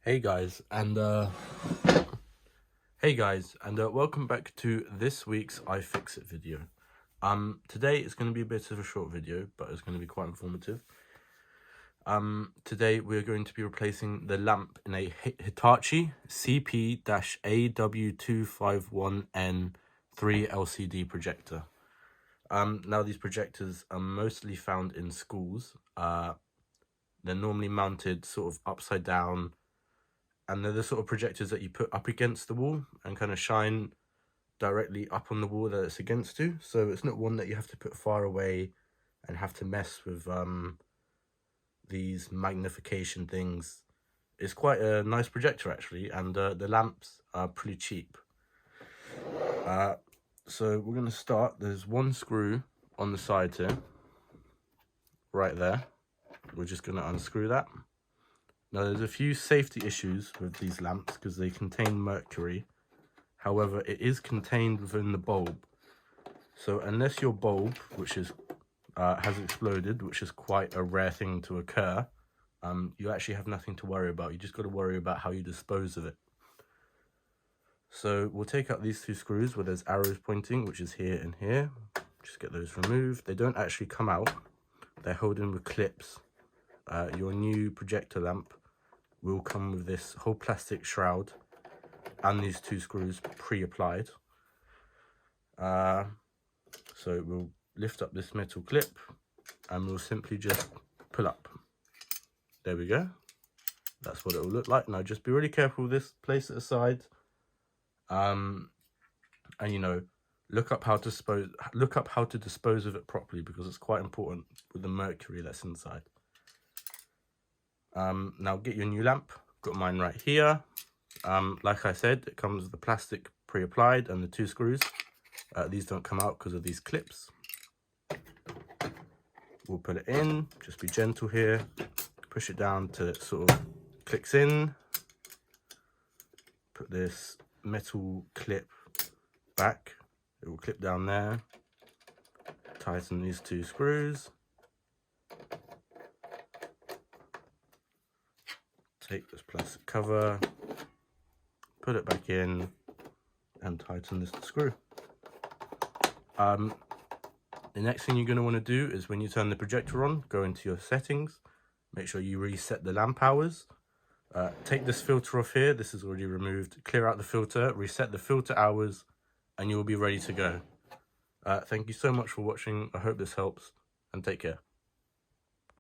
Hey guys, and welcome back to this week's iFixit video. Today it's going to be a bit of a short video, but it's going to be quite informative. Today we're going to be replacing the lamp in a Hitachi CP-AW251N 3 LCD projector. Now these projectors are mostly found in schools. They're normally mounted sort of upside down, and they're the sort of projectors that you put up against the wall and kind of shine directly up on the wall that it's against to. So it's not one that you have to put far away and have to mess with these magnification things. It's quite a nice projector actually, and the lamps are pretty cheap. So we're going to start. There's one screw on the side here, right there. We're just going to unscrew that. Now there's a few safety issues with these lamps because they contain mercury. However, it is contained within the bulb. So unless your bulb, which is has exploded, which is quite a rare thing to occur, you actually have nothing to worry about. You just got to worry about how you dispose of it. So we'll take out these two screws where there's arrows pointing, which is here and here. Just get those removed. They don't actually come out. They're held in with clips. Your new projector lamp will come with this whole plastic shroud and these two screws pre-applied. So we'll lift up this metal clip and we'll simply just pull up. There we go. That's what it will look like. Now just be really careful with this, place it aside, and you know, look up how to dispose of it properly, because it's quite important with the mercury that's inside. Now get your new lamp. Got mine right here. Like I said, it comes with the plastic pre-applied and the two screws. These don't come out because of these clips. We'll put it in. Just be gentle here. Push it down till it sort of clicks in. Put this metal clip back. It will clip down there. Tighten these two screws. Take this plastic cover, put it back in, and tighten this screw. The next thing you're going to want to do is, when you turn the projector on, go into your settings, make sure you reset the lamp hours. Take this filter off here, this is already removed, clear out the filter, reset the filter hours, and you will be ready to go. Thank you so much for watching. I hope this helps, and take care.